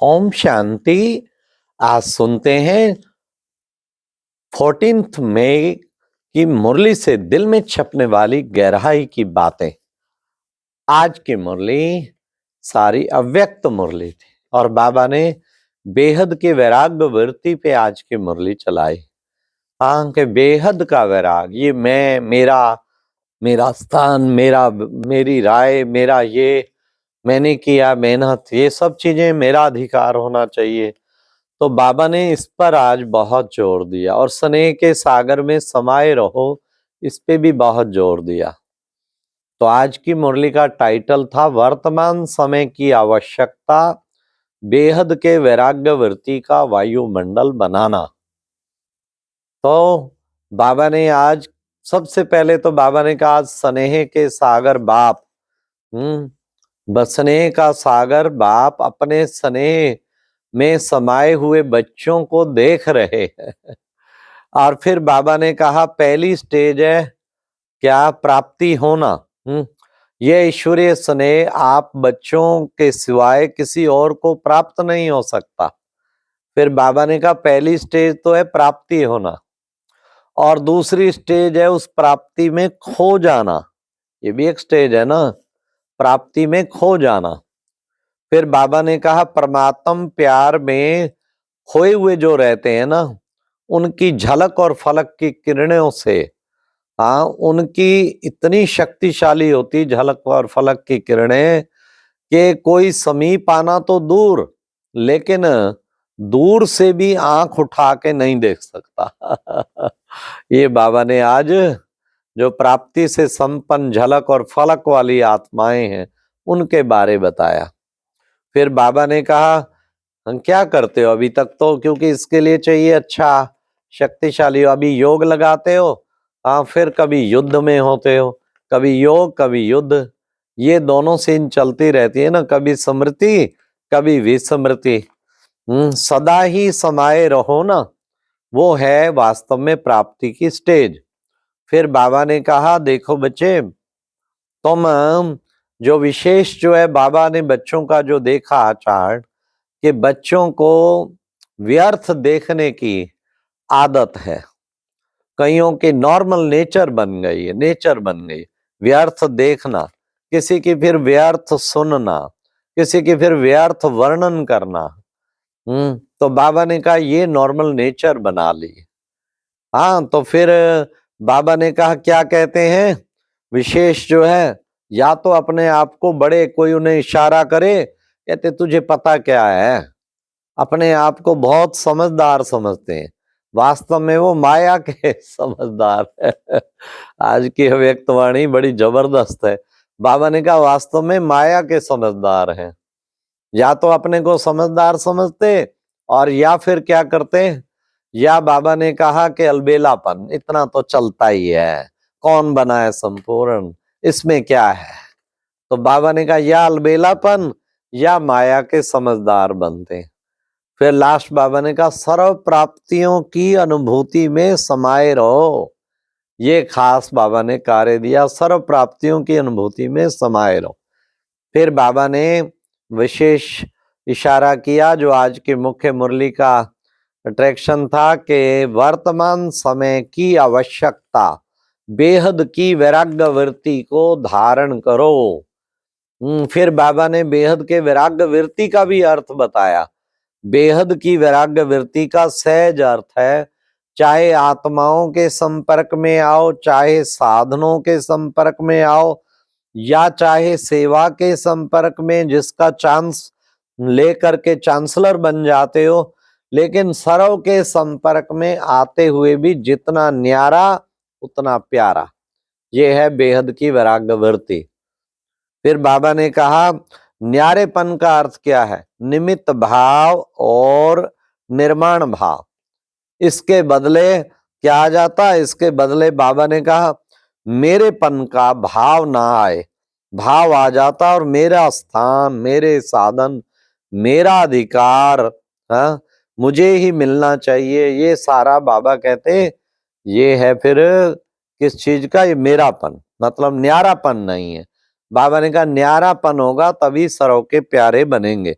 ओम शांति। आज सुनते हैं 14 मई की मुरली से दिल में छपने वाली गहराई की बातें। आज की मुरली सारी अव्यक्त मुरली थी और बाबा ने बेहद के वैराग्य वृत्ति पे आज की मुरली चलाई। हाँ के बेहद का वैराग, ये मैं, मेरा स्थान, मेरी राय, मेरा ये, मैंने किया मेहनत, ये सब चीजें मेरा अधिकार होना चाहिए। तो बाबा ने इस पर आज बहुत जोर दिया और स्नेह के सागर में समाये रहो, इस पे भी बहुत जोर दिया। तो आज की मुरली का टाइटल था वर्तमान समय की आवश्यकता, बेहद के वैराग्य वृत्ति का वायुमंडल बनाना। तो बाबा ने आज सबसे पहले तो बाबा ने कहा स्नेह के सागर बाप, स्नेह का सागर बाप अपने स्नेह में समाये हुए बच्चों को देख रहे हैं। और फिर बाबा ने कहा पहली स्टेज है क्या, प्राप्ति होना। ये ईश्वरीय स्नेह आप बच्चों के सिवाय किसी और को प्राप्त नहीं हो सकता। फिर बाबा ने कहा पहली स्टेज तो है प्राप्ति होना और दूसरी स्टेज है उस प्राप्ति में खो जाना। ये भी एक स्टेज है ना, प्राप्ति में खो जाना। फिर बाबा ने कहा परमात्म प्यार में खोए हुए जो रहते हैं ना, उनकी झलक और फलक की किरणों से, हाँ, उनकी इतनी शक्तिशाली होती झलक और फलक की किरणें कि कोई समीप आना तो दूर, लेकिन दूर से भी आंख उठा के नहीं देख सकता। ये बाबा ने आज जो प्राप्ति से संपन्न झलक और फलक वाली आत्माएं हैं उनके बारे बताया। फिर बाबा ने कहा हम क्या करते हो अभी तक तो, क्योंकि इसके लिए चाहिए अच्छा शक्तिशाली हो, अभी योग लगाते हो, हाँ, फिर कभी युद्ध में होते हो, कभी योग कभी युद्ध, ये दोनों सीन चलती रहती है ना, कभी स्मृति कभी विस्मृति। सदा ही समाये रहो ना, वो है वास्तव में प्राप्ति की स्टेज। फिर बाबा ने कहा देखो बच्चे, तुम जो विशेष जो है, बाबा ने बच्चों का जो देखा आचार कि बच्चों को व्यर्थ देखने की आदत है, कईयों की नॉर्मल नेचर बन गई है, नेचर बन गई व्यर्थ देखना, किसी की फिर व्यर्थ सुनना, किसी की फिर व्यर्थ वर्णन करना। तो बाबा ने कहा ये नॉर्मल नेचर बना ली। हाँ, तो फिर बाबा ने कहा क्या कहते हैं, विशेष जो है या तो अपने आप को बड़े, कोई उन्हें इशारा करे, कहते तुझे पता क्या है, अपने आप को बहुत समझदार समझते हैं, वास्तव में वो माया के समझदार है। आज की अव्यक्तवाणी बड़ी जबरदस्त है। बाबा ने कहा वास्तव में माया के समझदार हैं, या तो अपने को समझदार समझते और या फिर क्या करते, या बाबा ने कहा कि अलबेलापन इतना तो चलता ही है, कौन बना है संपूर्ण, इसमें क्या है। तो बाबा ने कहा या अलबेलापन या माया के समझदार बनते। फिर लास्ट बाबा ने कहा सर्व प्राप्तियों की अनुभूति में समाये रहो, ये खास बाबा ने कार्य दिया, सर्व प्राप्तियों की अनुभूति में समाये रहो। फिर बाबा ने विशेष इशारा किया जो आज की मुख्य मुरली का अट्रैक्शन था कि वर्तमान समय की आवश्यकता, बेहद की वैराग्य वृत्ति को धारण करो। फिर बाबा ने बेहद के वैराग्य वृत्ति का भी अर्थ बताया। बेहद की वैराग्य वृत्ति का सहज अर्थ है, चाहे आत्माओं के संपर्क में आओ, चाहे साधनों के संपर्क में आओ, या चाहे सेवा के संपर्क में जिसका चांस लेकर के चांसलर बन जाते हो, लेकिन सर्व के संपर्क में आते हुए भी जितना न्यारा उतना प्यारा, ये है बेहद की वैराग्य वृत्ति। फिर बाबा ने कहा न्यारेपन का अर्थ क्या है, निमित्त भाव और निर्माण भाव। इसके बदले क्या आ जाता है, इसके बदले बाबा ने कहा मेरेपन का भाव ना आए, भाव आ जाता और मेरा स्थान, मेरे साधन, मेरा अधिकार, हाँ, मुझे ही मिलना चाहिए, ये सारा बाबा कहते ये है फिर किस चीज का, ये मेरापन, मतलब न्यारापन नहीं है। बाबा ने कहा न्यारापन होगा तभी सर्व के प्यारे बनेंगे।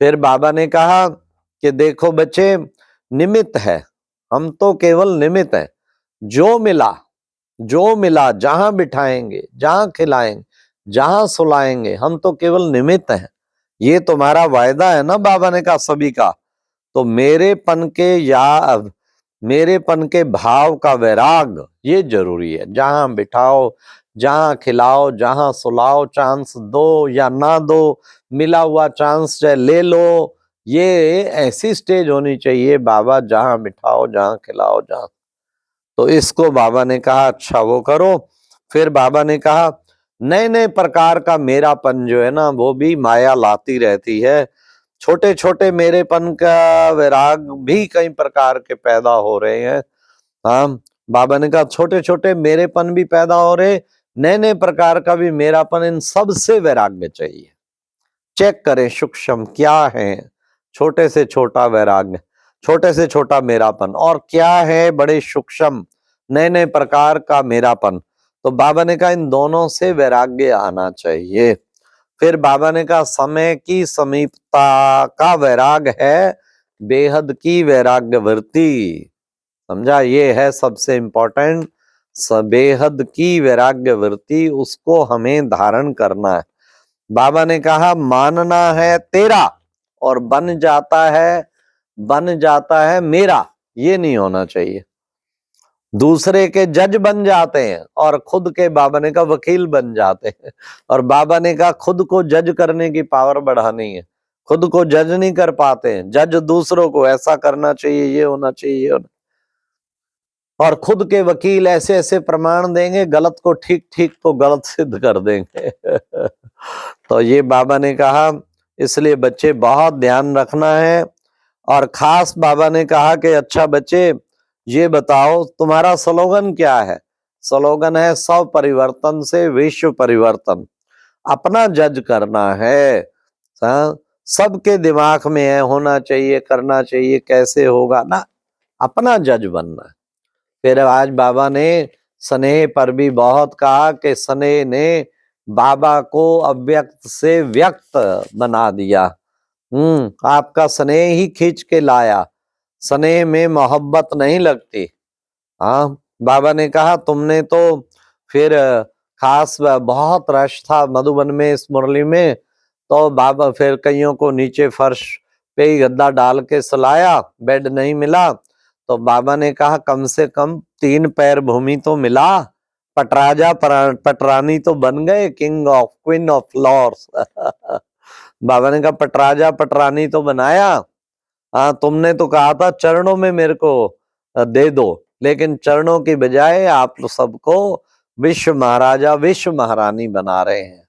फिर बाबा ने कहा कि देखो बच्चे, निमित्त है, हम तो केवल निमित्त है। जो मिला जहां बिठाएंगे, जहां खिलाएंगे, जहां सुलाएंगे, हम तो केवल निमित्त हैं। ये तुम्हारा वायदा है ना, बाबा ने कहा सभी का। तो मेरेपन के भाव का वैराग ये जरूरी है। जहां बिठाओ, जहां खिलाओ, जहां सुलाओ, चांस दो या ना दो, मिला हुआ चांस चाहे ले लो, ये ऐसी स्टेज होनी चाहिए बाबा, जहां बिठाओ, जहां खिलाओ, जहां। तो इसको बाबा ने कहा अच्छा वो करो। फिर बाबा ने कहा नए नए प्रकार का मेरापन जो है ना, वो भी माया लाती रहती है। छोटे छोटे मेरेपन का वैराग भी कई प्रकार के पैदा हो रहे हैं। हाँ, बाबा ने कहा छोटे छोटे मेरेपन भी पैदा हो रहे, नए नए प्रकार का भी मेरापन, इन सब से वैराग्य चाहिए। चेक करें सूक्ष्म क्या है, छोटे से छोटा वैराग्य, छोटे से छोटा मेरापन, और क्या है बड़े सूक्ष्म नए नए प्रकार का मेरापन। तो बाबा ने कहा इन दोनों से वैराग्य आना चाहिए। फिर बाबा ने कहा समय की समीपता का वैराग है बेहद की वैराग्य वृत्ति। समझा, ये है सबसे इंपॉर्टेंट, बेहद की वैराग्य वृत्ति, उसको हमें धारण करना है। बाबा ने कहा मानना है तेरा और बन जाता है मेरा, ये नहीं होना चाहिए। दूसरे के जज बन जाते हैं और खुद के, बाबा ने कहा, वकील बन जाते हैं। और बाबा ने कहा खुद को जज करने की पावर बढ़ानी है, खुद को जज नहीं कर पाते हैं। जज दूसरों को, ऐसा करना चाहिए, ये होना चाहिए, ये होना, और खुद के वकील ऐसे ऐसे प्रमाण देंगे, गलत को ठीक, ठीक को गलत सिद्ध कर देंगे। तो ये बाबा ने कहा, इसलिए बच्चे बहुत ध्यान रखना है। और खास बाबा ने कहा कि अच्छा बच्चे ये बताओ तुम्हारा स्लोगन क्या है। स्लोगन है स्व परिवर्तन से विश्व परिवर्तन। अपना जज करना है, सबके दिमाग में है, होना चाहिए, करना चाहिए, कैसे होगा ना, अपना जज बनना है। फिर आज बाबा ने स्नेह पर भी बहुत कहा कि स्नेह ने बाबा को अव्यक्त से व्यक्त बना दिया। आपका स्नेह ही खींच के लाया, स्नेह में मोहब्बत नहीं लगती। हाँ, बाबा ने कहा तुमने तो फिर खास बहुत रश था मधुबन में इस मुरली में, तो बाबा फिर कईयों को नीचे फर्श पे ही गद्दा डाल के सुलाया, बेड नहीं मिला, तो बाबा ने कहा कम से कम 3 पैर भूमि तो मिला, पटराजा पटरानी तो बन गए, king of queen of lords. बाबा ने कहा पटराजा पटरानी तो बनाया। हाँ, तुमने तो कहा था चरणों में मेरे को दे दो, लेकिन चरणों की बजाय आप सबको विश्व महाराजा विश्व महारानी बना रहे हैं।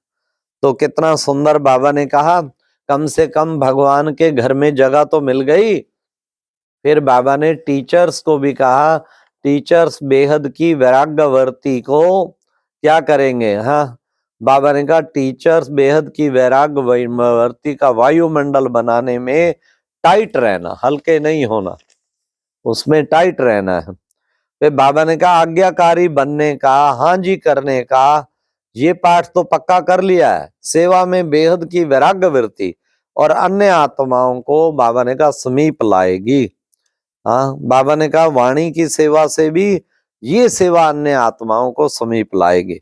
तो कितना सुंदर बाबा ने कहा कम से कम भगवान के घर में जगह तो मिल गई। फिर बाबा ने टीचर्स को भी कहा, टीचर्स बेहद की वैराग्यवर्ती को क्या करेंगे। हाँ, बाबा ने कहा टीचर्स बेहद की वैराग्यवर्ती का वायुमंडल बनाने में टाइट रहना, हल्के नहीं होना, उसमें टाइट रहना है। फिर बाबा ने कहा आज्ञाकारी बनने का, हाँ जी करने का, ये पाठ तो पक्का कर लिया है। सेवा में बेहद की वैराग्यवृत्ति और अन्य आत्माओं को बाबा ने कहा समीप लाएगी। हाँ, बाबा ने कहा वाणी की सेवा से भी ये सेवा अन्य आत्माओं को समीप लाएगी।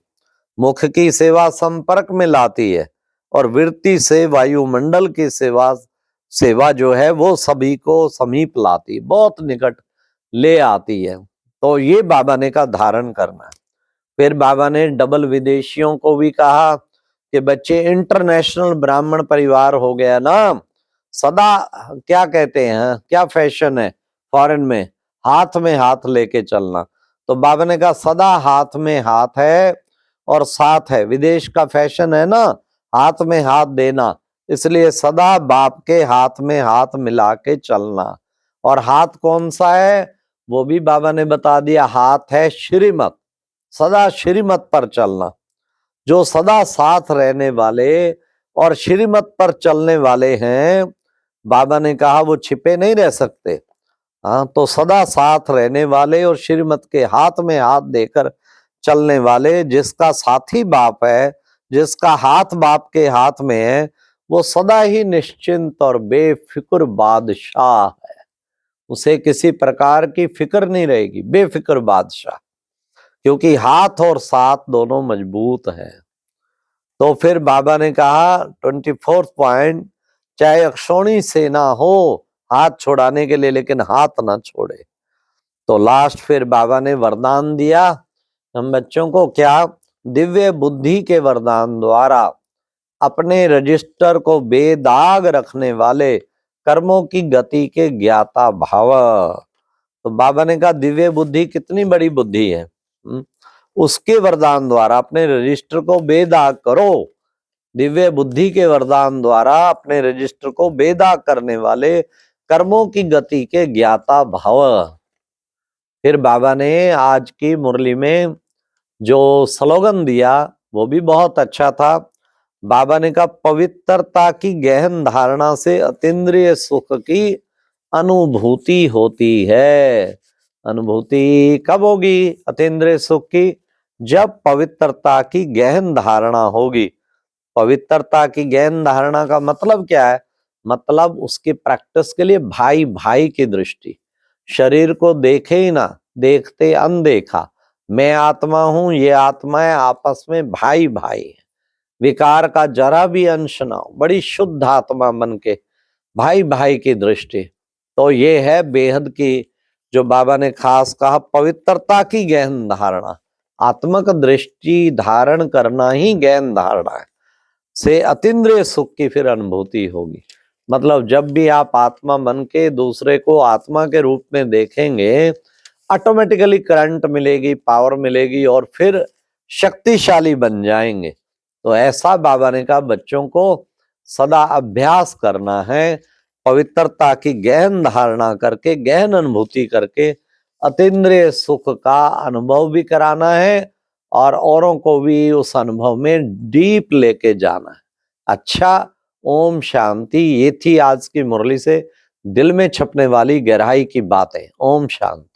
मुख की सेवा संपर्क में लाती है और वृत्ति से वायुमंडल की सेवा जो है वो सभी को समीप लाती, बहुत निकट ले आती है। तो ये बाबा ने कहा धारण करना है। फिर बाबा ने डबल विदेशियों को भी कहा कि बच्चे इंटरनेशनल ब्राह्मण परिवार हो गया ना, सदा क्या कहते हैं, क्या फैशन है फॉरेन में, हाथ में हाथ लेके चलना। तो बाबा ने कहा सदा हाथ में हाथ है और साथ है। विदेश का फैशन है ना हाथ में हाथ देना, इसलिए सदा बाप के हाथ में हाथ मिला के चलना। और हाथ कौन सा है वो भी बाबा ने बता दिया, हाथ है श्रीमत, सदा श्रीमत पर चलना। जो सदा साथ रहने वाले और श्रीमत पर चलने वाले हैं, बाबा ने कहा वो छिपे नहीं रह सकते। हाँ, तो सदा साथ रहने वाले और श्रीमत के हाथ में हाथ देकर चलने वाले, जिसका साथी बाप है, जिसका हाथ बाप के हाथ में है, वो सदा ही निश्चिंत और बेफिक्र बादशाह है। उसे किसी प्रकार की फिक्र नहीं रहेगी, बेफिक्र बादशाह, क्योंकि हाथ और साथ दोनों मजबूत हैं। तो फिर बाबा ने कहा 24th पॉइंट, चाहे अक्षौणी सेना हो हाथ छुड़ाने के लिए, लेकिन हाथ ना छोड़े। तो लास्ट फिर बाबा ने वरदान दिया हम बच्चों को, क्या? दिव्य बुद्धि के वरदान द्वारा अपने रजिस्टर को बेदाग रखने वाले कर्मों की गति के ज्ञाता भाव। तो बाबा ने कहा दिव्य बुद्धि कितनी बड़ी बुद्धि है, उसके वरदान द्वारा अपने रजिस्टर को बेदाग करो। दिव्य बुद्धि के वरदान द्वारा अपने रजिस्टर को बेदाग करने वाले कर्मों की गति के ज्ञाता भाव। फिर बाबा ने आज की मुरली में जो स्लोगन दिया वो भी बहुत अच्छा था। बाबा ने कहा पवित्रता की गहन धारणा से अतीन्द्रिय सुख की अनुभूति होती है। अनुभूति कब होगी अतीन्द्रिय सुख की? जब पवित्रता की गहन धारणा होगी। पवित्रता की गहन धारणा का मतलब क्या है? मतलब उसकी प्रैक्टिस के लिए भाई भाई की दृष्टि, शरीर को देखे ही ना, देखते अनदेखा, मैं आत्मा हूं, ये आत्मा है, आपस में भाई भाई है, विकार का जरा भी अंश ना हो, बड़ी शुद्ध आत्मा बन के भाई भाई की दृष्टि। तो ये है बेहद की, जो बाबा ने खास कहा पवित्रता की गहन धारणा, आत्मक दृष्टि धारण करना ही गहन धारणा है, से अतीन्द्रिय सुख की फिर अनुभूति होगी। मतलब जब भी आप आत्मा बन के दूसरे को आत्मा के रूप में देखेंगे, ऑटोमेटिकली करंट मिलेगी, पावर मिलेगी और फिर शक्तिशाली बन जाएंगे। तो ऐसा बाबा ने कहा बच्चों को सदा अभ्यास करना है, पवित्रता की गहन धारणा करके, गहन अनुभूति करके अतीन्द्रिय सुख का अनुभव भी कराना है और औरों को भी उस अनुभव में डीप लेके जाना है। अच्छा, ओम शांति। ये थी आज की मुरली से दिल में छपने वाली गहराई की बातें। ओम शांति।